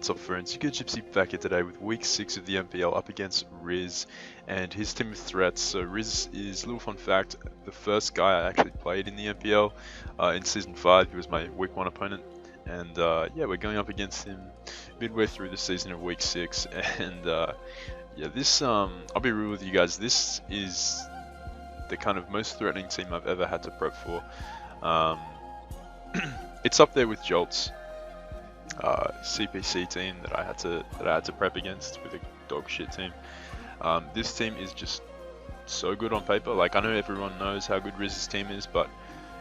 What's up friends, you Gypsy back here today with week 6 of the NPL up against Riz and his team of threats. So Riz is, a little fun fact, the first guy I actually played in the NPL in Season 5. He was my week 1 opponent, and yeah, we're going up against him midway through the season of week 6, and yeah, this, I'll be real with you guys, this is the kind of most threatening team I've ever had to prep for. It's up there with Jolt's CPC team that I had to prep against with a dog shit team. This team is just so good on paper. Like, I know everyone knows how good Riz's team is, but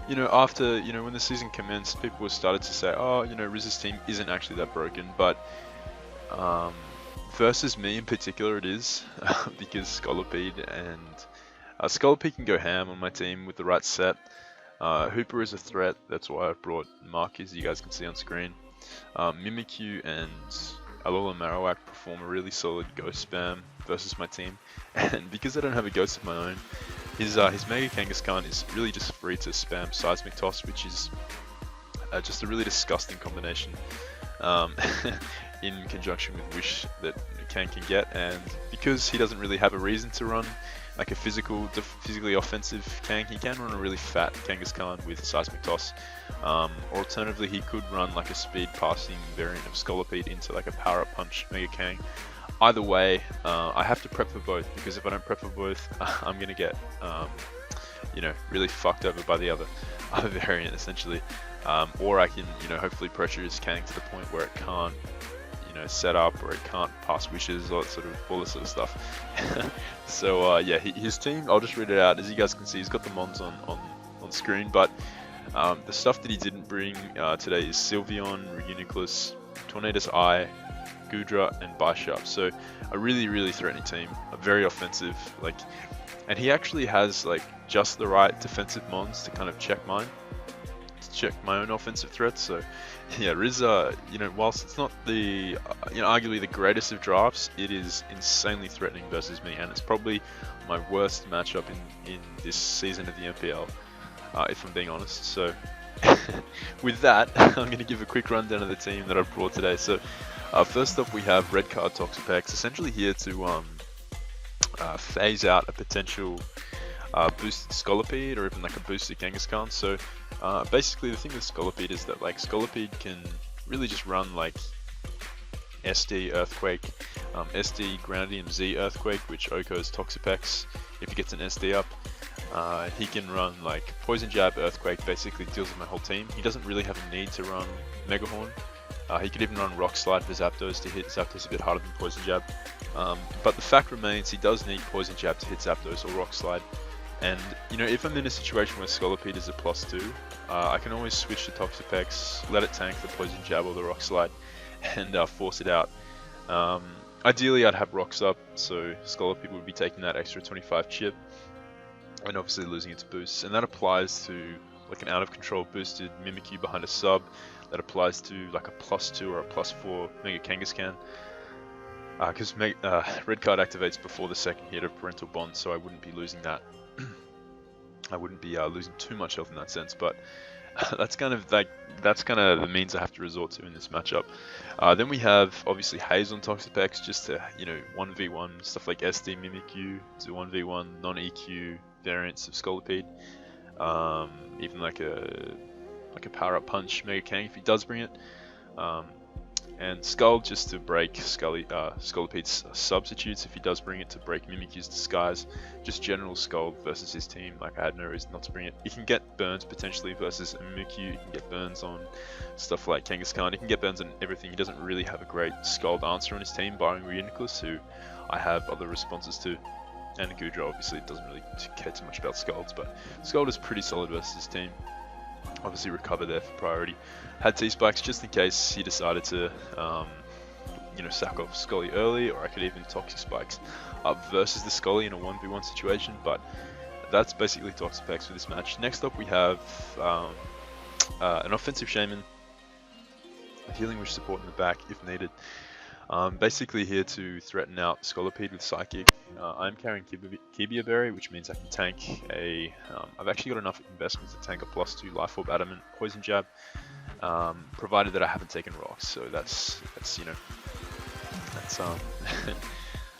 you know, after, you know, when the season commenced, people started to say, oh, you know, Riz's team isn't actually that broken, but versus me in particular it is, because Scolipede and Scolipede can go ham on my team with the right set. Hooper is a threat, that's why I've brought Mark, as you guys can see on screen. Mimikyu and Alola Marowak perform a really solid ghost spam versus my team, and because I don't have a ghost of my own, his Mega Genghis Khan is really just free to spam Seismic Toss, which is just a really disgusting combination in conjunction with Wish that Kang can get, and because he doesn't really have a reason to run like a physically offensive Kang, he can run a really fat Genghis Khan with Seismic Toss. Alternatively, he could run like a speed passing variant of Scolipede into like a power up punch Mega Kang. Either way, I have to prep for both, because if I don't prep for both, I'm gonna get you know, really fucked over by the other variant essentially. Or I can, you know, hopefully pressure his Kang to the point where it can't, you know, set up, or it can't pass wishes, or all this sort of stuff. So yeah, his team, I'll just read it out. As you guys can see, he's got the mons on screen, but the stuff that he didn't bring today is Sylveon, Reuniclus, Tornadus Eye, Goodra, and Bisharp. So a really threatening team, a very offensive, like, and he actually has like just the right defensive mons to kind of check mine, to check my own offensive threats. So yeah, Riz, you know, whilst it's not the, you know, arguably the greatest of drafts, it is insanely threatening versus me, and it's probably my worst matchup in this season of the NPL, if I'm being honest. So with that, I'm going to give a quick rundown of the team that I've brought today. So first up, we have Red Card Toxapex, essentially here to phase out a potential boosted Scolipede, or even like a boosted Genghis Khan. So basically the thing with Scolipede is that like Scolipede can really just run like SD Earthquake, SD Groundium Z Earthquake, which OHKOs Toxapex if he gets an SD up. He can run like Poison Jab Earthquake, basically deals with my whole team. He doesn't really have a need to run Mega Horn. He could even run Rock Slide for Zapdos to hit Zapdos a bit harder than Poison Jab. But the fact remains, he does need Poison Jab to hit Zapdos or Rock Slide. And, you know, if I'm in a situation where Scolipede is a +2, I can always switch to Toxapex, let it tank the Poison Jab or the Rock Slide, and force it out. Ideally, I'd have Rocks up, so Scolipede would be taking that extra 25 chip, and obviously losing its boosts. And that applies to like an out-of-control boosted Mimikyu behind a sub. That applies to like a +2 or a +4 Mega Genghis Khan. Because Red Card activates before the second hit of Parental Bond, so I wouldn't be losing that. I wouldn't be losing too much health in that sense, but that's kind of the means I have to resort to in this matchup. Then we have obviously Haze on Toxapex, just to, you know, 1v1 stuff like SD Mimikyu, to 1v1 non-EQ variants of Scolipede, even like a power up punch Mega Kang if he does bring it. And Skull just to break Scolipede's substitutes if he does bring it, to break Mimikyu's disguise. Just general Skull versus his team, like I had no reason not to bring it. He can get burns potentially versus Mimikyu, he can get burns on stuff like Genghis Khan, he can get burns on everything. He doesn't really have a great Scald answer on his team, barring Reuniclus, who I have other responses to. And Goodra obviously doesn't really care too much about Scalds, but Scald is pretty solid versus his team. Obviously recover there for priority. Had T-Spikes just in case he decided to, you know, sack off Scully early, or I could even Toxic Spikes up versus the Scully in a 1v1 situation, but that's basically Toxapex for this match. Next up we have an offensive Shaman, a Healing Wish support in the back if needed. Basically here to threaten out Scolipede with Psychic. I'm carrying Kibia Berry, which means I can tank a... I've actually got enough investments to tank a +2 Life Orb Adamant Poison Jab, provided that I haven't taken rocks. So that's you know, that's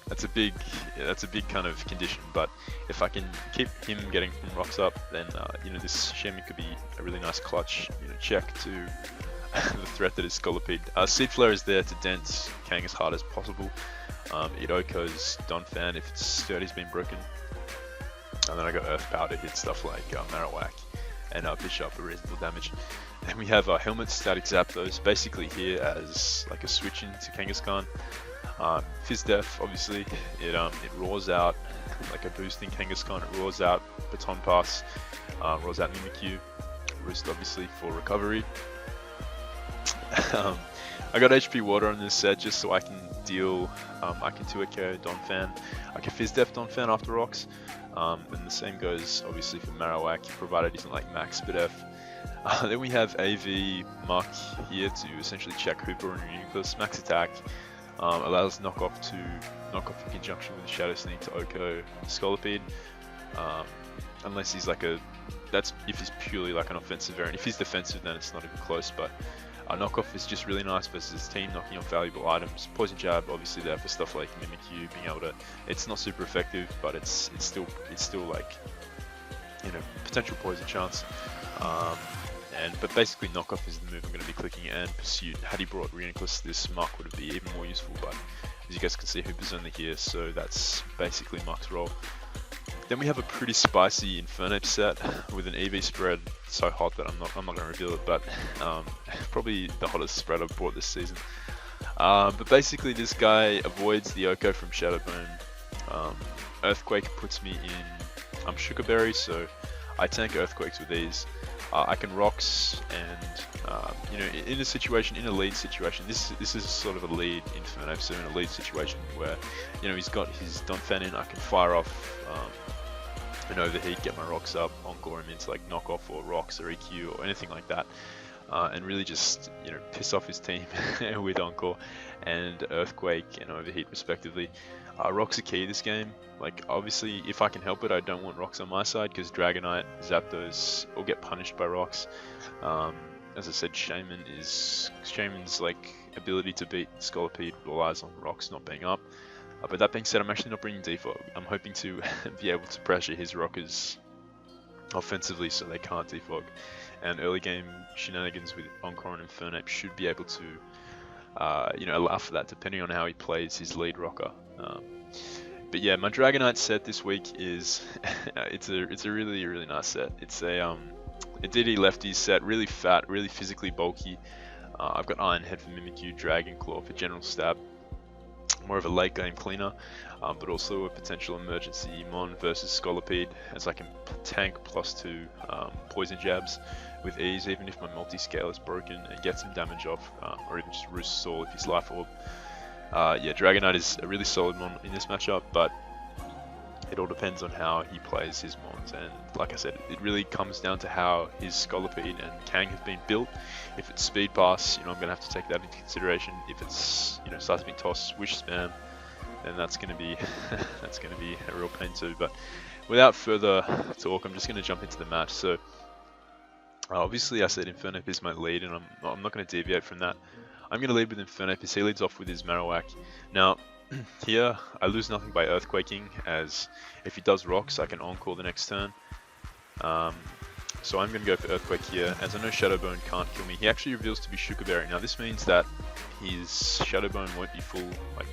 that's a big kind of condition. But if I can keep him getting from rocks up, then you know, this Shaymin could be a really nice clutch, you know, check to the threat that is Scolipede. Seed Flare is there to dent Kang as hard as possible. It OHKOs Donphan if its sturdy's been broken. And then I got Earth Power to hit stuff like Marowak and Bishop for reasonable damage. Then we have Helmet Static Zapdos, basically here as like a switch into Genghis Khan. FpsTom, obviously, it roars out like a boosting Genghis Khan. It roars out Baton Pass, roars out Mimikyu, Roost obviously for recovery. I got HP Water on this set just so I can deal, I can 2-KO Donphan, I can FpsTom Donphan after rocks, and the same goes obviously for Marowak, provided he's not like max BDF. Then we have AV Mark here to essentially check Hooper and Reuniclus. Max attack allows knockoff in conjunction with the Shadow Sneak to OHKO Scolipede, unless he's like that's if he's purely like an offensive variant. If he's defensive, then it's not even close, but knockoff is just really nice versus his team knocking off valuable items. Poison Jab obviously there for stuff like Mimikyu, being able to, it's not super effective, but it's still like, you know, potential poison chance. But basically knockoff is the move I'm going to be clicking, and Pursuit. Had he brought Reuniclus, this Mark would be even more useful, but as you guys can see, Hooper's only here, so that's basically Mark's role. Then we have a pretty spicy Infernape set with an EV spread so hot that I'm not going to reveal it, but probably the hottest spread I've bought this season. But basically this guy avoids the OHKO from Shadowbone. Earthquake puts me in Sugar Berry, so I tank Earthquakes with these. I can rocks, and you know, in a lead situation, this is sort of a lead Infernape, so in a lead situation where, you know, he's got his Donphan in, I can fire off an overheat, get my rocks up, encore him into like knockoff or rocks or EQ or anything like that, and really just, you know, piss off his team with encore and earthquake and overheat respectively. Rocks are key this game. Like, obviously, if I can help it, I don't want rocks on my side because Dragonite, Zapdos all get punished by rocks. As I said, Shaymin's like ability to beat Scolipede relies on rocks not being up. But that being said, I'm actually not bringing defog. I'm hoping to be able to pressure his rockers offensively so they can't defog. And early game shenanigans with Encore and Infernape should be able to, you know, allow for that depending on how he plays his lead rocker. But yeah, my Dragonite set this week is it's a really nice set. It's a DD lefty set, really fat, really physically bulky. I've got Iron Head for Mimikyu, Dragon Claw for general stab. More of a late game cleaner, but also a potential emergency Mon versus Scolipede, as I can tank +2 poison jabs with ease, even if my multi-scale is broken, and get some damage off, or even just Roost Soul if he's Life Orb. Yeah, Dragonite is a really solid Mon in this matchup, but it all depends on how he plays his Mons, and like I said, it really comes down to how his Scolipede and Kang have been built. If it's Speed Pass, you know, I'm going to have to take that into consideration. If it's, you know, Seismic Toss, Wish Spam, then that's going to be a real pain too. But without further talk, I'm just going to jump into the match. So obviously I said Infernape is my lead, and I'm not going to deviate from that. I'm going to lead with Infernape as he leads off with his Marowak. Now, here, I lose nothing by Earthquaking, as if he does rocks, I can encore the next turn. So I'm going to go for Earthquake here, as I know Shadowbone can't kill me. He actually reveals to be Sugar Berry. Now this means that his Shadowbone won't be full, like,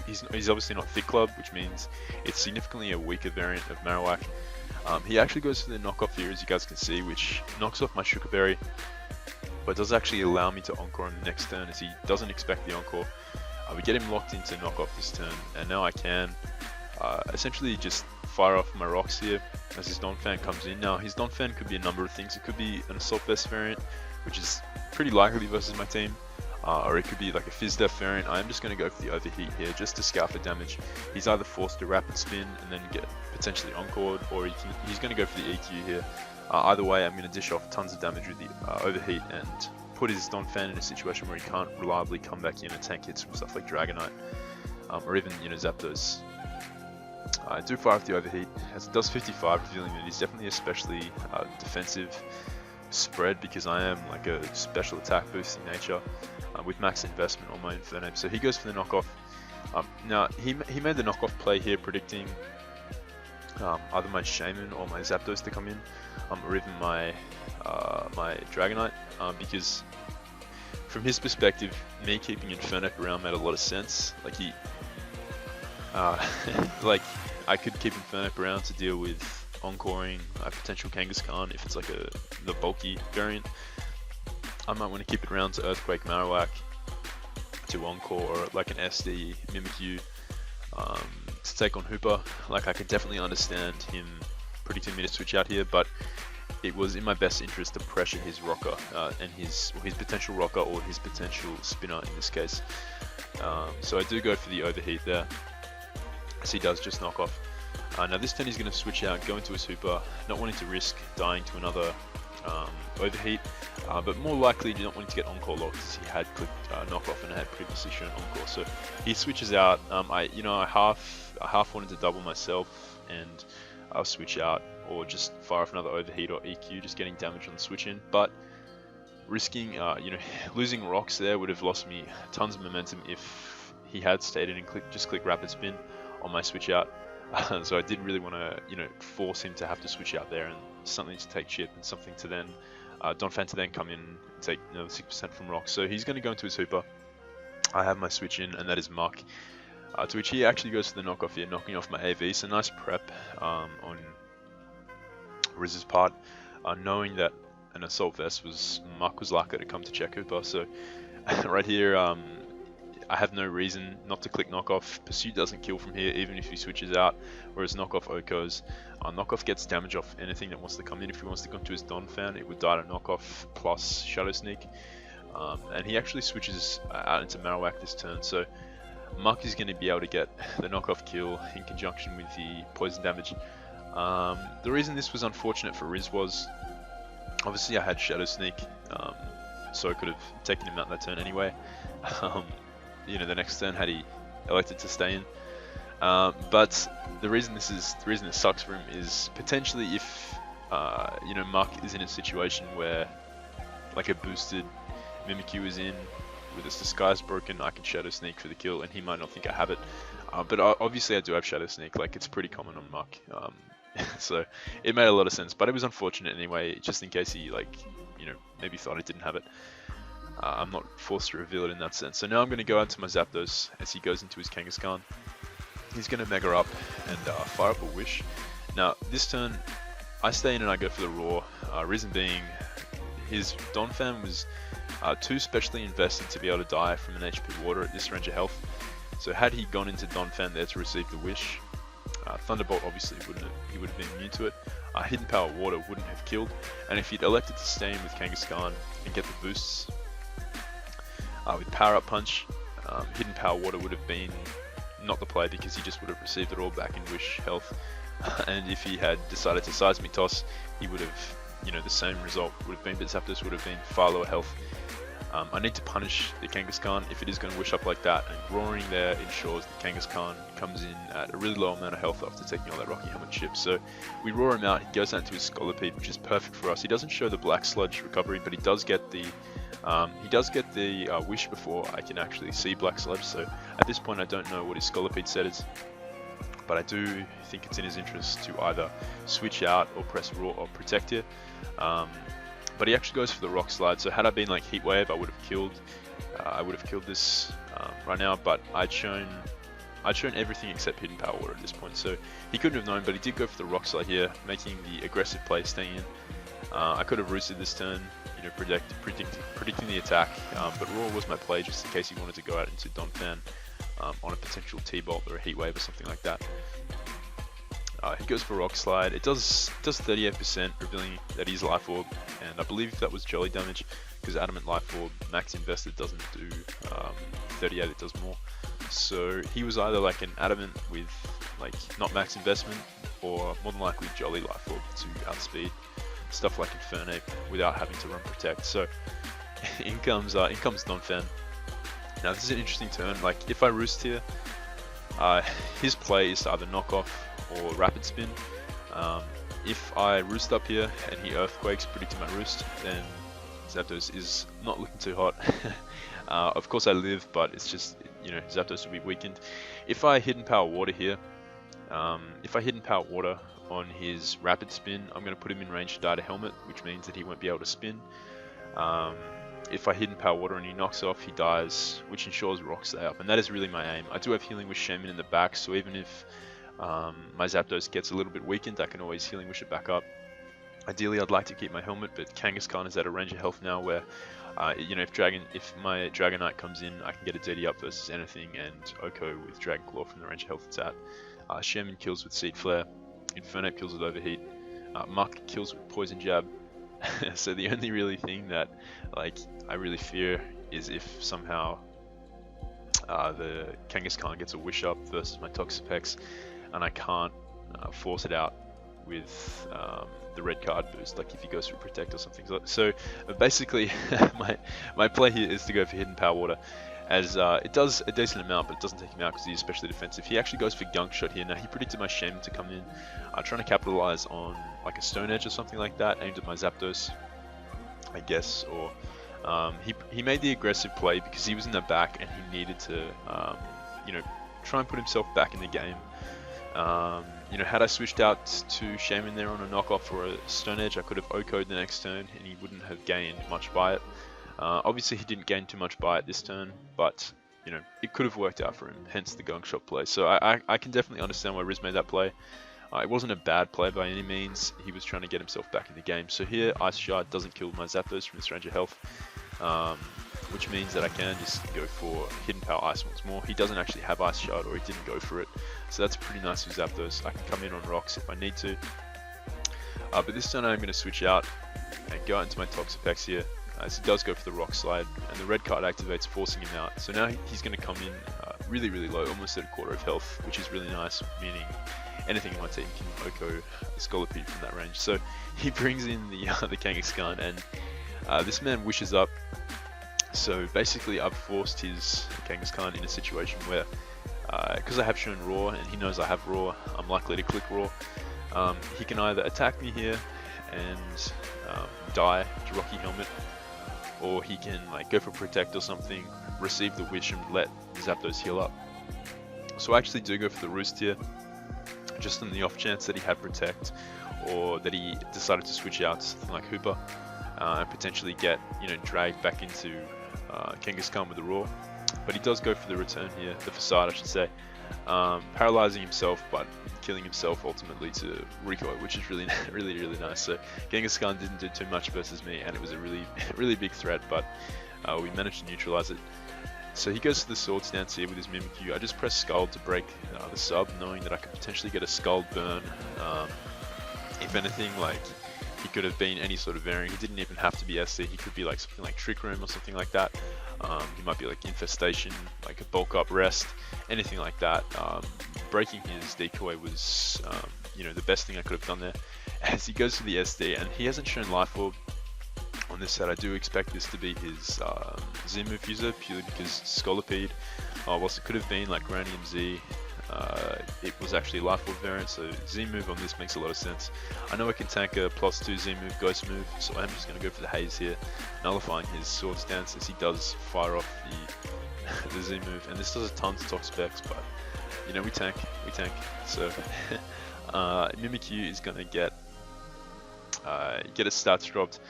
he's obviously not Thick Club, which means it's significantly a weaker variant of Marowak. He actually goes for the knockoff here, as you guys can see, which knocks off my Sugar Berry, but does actually allow me to encore him the next turn, as he doesn't expect the encore. We get him locked into knockoff this turn, and now I can essentially just fire off my rocks here as his Donphan comes in. Now his Donphan could be a number of things. It could be an Assault Vest variant, which is pretty likely versus my team, or it could be like a FpsTom variant. I'm just going to go for the overheat here just to scout for damage. He's either forced to rapid spin and then get potentially encored, or he's going to go for the EQ here. Either way, I'm going to dish off tons of damage with the overheat and put his Donphan in a situation where he can't reliably come back in and tank hits from stuff like Dragonite, or even, you know, Zapdos. I do fire off the overheat, as it does 55, revealing that he's definitely especially defensive. spread because I am like a special attack boosting nature with max investment on my Infernape. So he goes for the knockoff. Now he made the knockoff play here, predicting either my Shaman or my Zapdos to come in, or even my my Dragonite, because from his perspective, me keeping Infernape around made a lot of sense. Like he, like I could keep Infernape around to deal with encoring a potential Genghis Khan if it's like the bulky variant. I might want to keep it around to Earthquake Marowak, to encore, or like an SD Mimikyu to take on Hooper. Like I could definitely understand him predicting me to switch out here, but it was in my best interest to pressure his rocker and his potential rocker or his potential spinner in this case. So I do go for the overheat there, as he does just knock off. Now this turn he's going to switch out, go into his Hooper, not wanting to risk dying to another overheat, but more likely not wanting to get encore locked, as he had clicked knockoff and had previously shown encore. So he switches out. I half wanted to double myself and I'll switch out or just fire off another overheat or EQ, just getting damage on the switch in. But risking, losing rocks there would have lost me tons of momentum if he had stayed in and just click rapid spin on my switch out. So I did really want to, force him to have to switch out there, and something to take chip and something to then Donphan to then come in and take 6% from rocks. So he's going to go into his Hooper. I have my switch in, and that is Muck. To which he actually goes for the knockoff here, knocking off my AV. So nice prep on Rizz's part, knowing that an Assault Vest Muck was likely to come to check Hooper. So right here, I have no reason not to click knockoff. Pursuit doesn't kill from here, even if he switches out, whereas knockoff Okos. Knockoff gets damage off anything that wants to come in. If he wants to come to his Donphan, it would die to knockoff plus Shadow Sneak. And he actually switches out into Marowak this turn, so Muck is going to be able to get the knockoff kill in conjunction with the poison damage. The reason this was unfortunate for Riz was, obviously I had Shadow Sneak, so I could have taken him out that turn anyway. The next turn had he elected to stay in. But the reason it sucks for him is potentially if Muck is in a situation where like a boosted Mimikyu is in with its disguise broken, I can Shadow Sneak for the kill, and he might not think I have it. But obviously I do have Shadow Sneak. Like it's pretty common on Muck, so it made a lot of sense. But it was unfortunate anyway, just in case he maybe thought I didn't have it. I'm not forced to reveal it in that sense. So now I'm going to go out to my Zapdos as he goes into his Genghis Khan. He's going to Mega up and fire up a Wish. Now this turn I stay in and I go for the Roar. Reason being, his Donphan was too specially invested to be able to die from an HP Water at this range of health. So had he gone into Donphan there to receive the Wish, Thunderbolt obviously he would have been immune to it. Hidden Power Water wouldn't have killed, and if he'd elected to stay in with Genghis Khan and get the boosts with Power Up Punch, Hidden Power Water would have been not the play, because he just would have received it all back in Wish health. And if he had decided to Seismic Toss, he would have, the same result would have been, but Zapdos would have been far lower health. I need to punish the Genghis Khan if it is going to Wish up like that, and Roaring there ensures that Genghis Khan comes in at a really low amount of health after taking all that Rocky Helmet chip. So we roar him out, he goes out into his Scolipede, which is perfect for us. He doesn't show the Black Sludge recovery, but he does get the Wish before I can actually see Black Sludge. So at this point I don't know what his Scolipede set is, but I do think it's in his interest to either switch out or press Roar or Protect here. But he actually goes for the Rock Slide, so had I been like Heat Wave, I would have killed this right now, but I'd shown everything except Hidden Power Water at this point, so he couldn't have known, but he did go for the Rock Slide here, making the aggressive play, staying in. I could have roosted this turn, predicting the attack, but Roar was my play just in case he wanted to go out into Donphan on a potential T-Bolt or a Heat Wave or something like that. He goes for Rock Slide. It does 38%, revealing that he's Life Orb, and I believe that was Jolly damage, because Adamant Life Orb max invested doesn't do 38, it does more. So he was either like an Adamant with like not max investment, or more than likely Jolly Life Orb to outspeed stuff like Infernape without having to run Protect. So in comes Donphan. Now this is an interesting turn. Like if I Roost here, his play is to either knock off or rapid spin. If I roost up here and he earthquakes, predicting my roost, then Zapdos is not looking too hot. Of course I live, but it's just, you know, Zapdos will be weakened. If I hidden power water here, if I hidden power water on his rapid spin, I'm going to put him in range to die to helmet, which means that he won't be able to spin. If I hidden power water and he knocks off, he dies, which ensures rock stay up, and that is really my aim. I do have healing wish Shaman in the back, so even if my Zapdos gets a little bit weakened, I can always healing wish it back up. Ideally, I'd like to keep my helmet, but Genghis Khan is at a range of health now where, you know, if my Dragonite comes in, I can get a DD up versus anything, and Oko with Dragon Claw from the range of health it's at. Shaman kills with Seed Flare, Infernape kills with Overheat, Muck kills with Poison Jab. So the only really thing that, like, I really fear is if somehow the Genghis Khan gets a wish up versus my Toxapex, and I can't force it out with the red card boost, like if he goes for Protect or something. So basically, my play here is to go for Hidden Power Water, as it does a decent amount, but it doesn't take him out because he's especially defensive. He actually goes for Gunk Shot here. Now he predicted my Shaman to come in, trying to capitalize on like a Stone Edge or something like that, aimed at my Zapdos, I guess, or he made the aggressive play because he was in the back and he needed to, you know, try and put himself back in the game. You know, had I switched out to Shaman there on a knockoff or a Stone Edge, I could have OK'd the next turn and he wouldn't have gained much by it. Obviously he didn't gain too much by it this turn, but you know, it could have worked out for him, hence the Gunk Shot play. So I can definitely understand why Riz made that play. It wasn't a bad play by any means. He was trying to get himself back in the game. So here, Ice Shard doesn't kill my Zapdos from this range of health, which means that I can just go for Hidden Power Ice once more. He doesn't actually have Ice Shard, or he didn't go for it. So that's pretty nice for Zapdos. I can come in on rocks if I need to. But this turn I'm going to switch out and go out into my Toxapex here, as he does go for the Rock Slide, and the red card activates, forcing him out. So now he's going to come in really, really low, almost at a quarter of health, which is really nice, meaning anything in my team can Oko the Scolipede from that range. So he brings in the Genghis Khan, and this man wishes up. So basically I've forced his Genghis Khan in a situation where, because I have shown Raw and he knows I have Raw, I'm likely to click Raw. He can either attack me here and die to Rocky Helmet, or he can like go for Protect or something, receive the wish and let Zapdos heal up. So I actually do go for the Roost here, just on the off chance that he had Protect, or that he decided to switch out to something like Hooper, and potentially get, you know, dragged back into Genghis Khan with the Raw. But he does go for the return here, the Facade I should say, paralyzing himself but killing himself ultimately to recoil, which is really really nice. So Genghis Khan didn't do too much versus me, and it was a really big threat, but we managed to neutralize it. So he goes to the Sword Stance here with his Mimikyu. I just press Skull to break the sub, knowing that I could potentially get a Skull burn. If anything, like, he could have been any sort of variant. He didn't even have to be SC. He could be like something like Trick Room or something like that. He might be like Infestation, like a Bulk Up Rest, anything like that. Breaking his decoy was, you know, the best thing I could have done there. As he goes to the SD, and he hasn't shown Life Orb on this set. I do expect this to be his Z move user, purely because Scolipede, whilst it could have been like Granium Z, it was actually Life Orb variant, so Z move on this makes a lot of sense. I know I can tank a +2 Z move, Ghost move, so I'm just going to go for the Haze here, nullifying his Sword Stance as he does fire off the Z move, and this does a ton to Toxapex, but you know, we tank. So Mimikyu is going to get his stats dropped,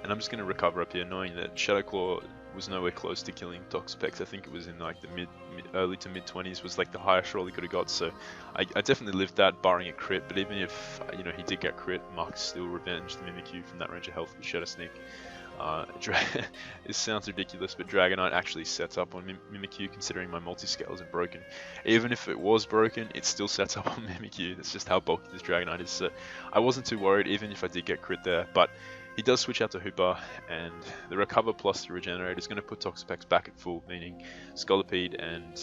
and I'm just going to recover up here, knowing that Shadow Claw was nowhere close to killing Toxapex. I think it was in like the early to mid 20s was like the highest roll he could have got. So I definitely lived that, barring a crit. But even if, you know, he did get crit, Mark still revenged the Mimikyu from that range of health with Shadow Sneak. This sounds ridiculous, but Dragonite actually sets up on Mimikyu, considering my multi-scale isn't broken. Even if it was broken, it still sets up on Mimikyu. That's just how bulky this Dragonite is. So I wasn't too worried, even if I did get crit there. But he does switch out to Hooper, and the Recover plus the Regenerate is going to put Toxapex back at full, meaning Scolipede and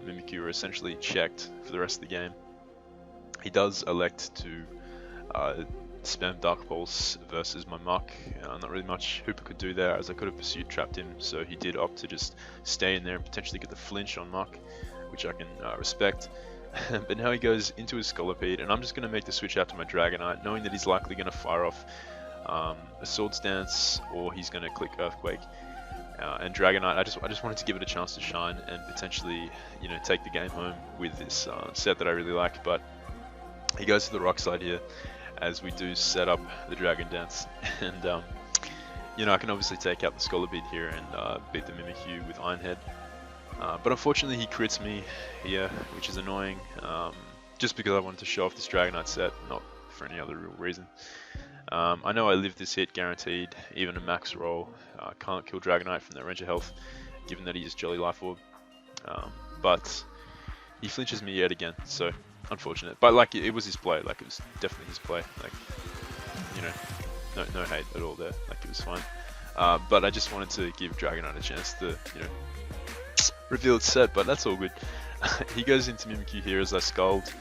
Mimikyu are essentially checked for the rest of the game. He does elect to spam Dark Pulse versus my Muck. Not really much Hooper could do there, as I could have Pursuit trapped him, so he did opt to just stay in there and potentially get the flinch on Muck, which I can respect. But now he goes into his Scolipede, and I'm just going to make the switch out to my Dragonite, knowing that he's likely going to fire off a Sword Stance, or he's going to click Earthquake. And Dragonite, I just wanted to give it a chance to shine and potentially, you know, take the game home with this set that I really like. But he goes to the Rock Slide here, as we do set up the Dragon Dance, and you know, I can obviously take out the Scolipede here and beat the Mimikyu with Iron Head. But unfortunately he crits me here, which is annoying, just because I wanted to show off this Dragonite set, not for any other real reason. I know I live this hit guaranteed, even a max roll. Can't kill Dragonite from that range of health, given that he is Jolly Life Orb. But he flinches me yet again, so unfortunate. But like, it was his play, like it was definitely his play. Like, you know, no hate at all there, like it was fine. But I just wanted to give Dragonite a chance to, you know, reveal its set, but that's all good. He goes into Mimikyu here as I Scald.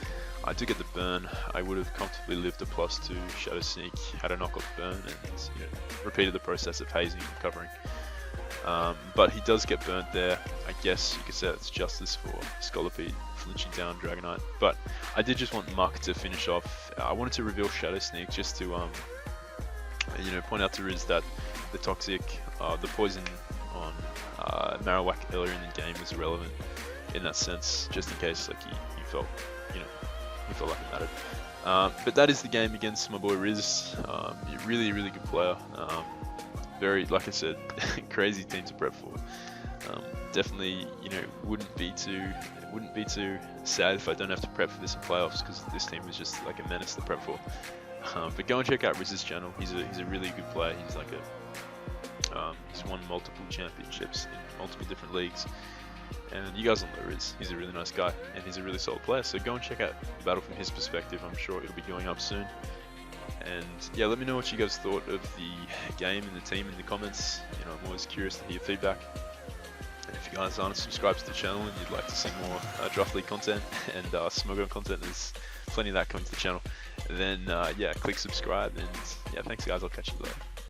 I do get the burn. I would have comfortably lived a +2 Shadow Sneak had I not got the burn and, you know, repeated the process of hazing and covering. But he does get burnt there. I guess you could say that's justice for Scolipede flinching down Dragonite. But I did just want Muck to finish off. I wanted to reveal Shadow Sneak just to, you know, point out to Riz that the Toxic, the poison on Marowak earlier in the game was irrelevant in that sense, just in case like he felt, you know, he felt like it mattered. But that is the game against my boy Riz. Really good player. Very, like I said, crazy team to prep for. Definitely, you know, wouldn't be too sad if I don't have to prep for this in playoffs, because this team was just like a menace to prep for. But go and check out Rizz's channel. He's a really good player. He's like he's won multiple championships in multiple different leagues. And you guys all know Riz. He's a really nice guy, and he's a really solid player. So go and check out the battle from his perspective. I'm sure it'll be going up soon. And yeah, let me know what you guys thought of the game and the team in the comments. You know, I'm always curious to hear feedback. And if you guys aren't subscribed to the channel and you'd like to see more Draft League content and Smogo content, there's plenty of that coming to the channel. Then yeah, click subscribe, and yeah, thanks guys. I'll catch you later.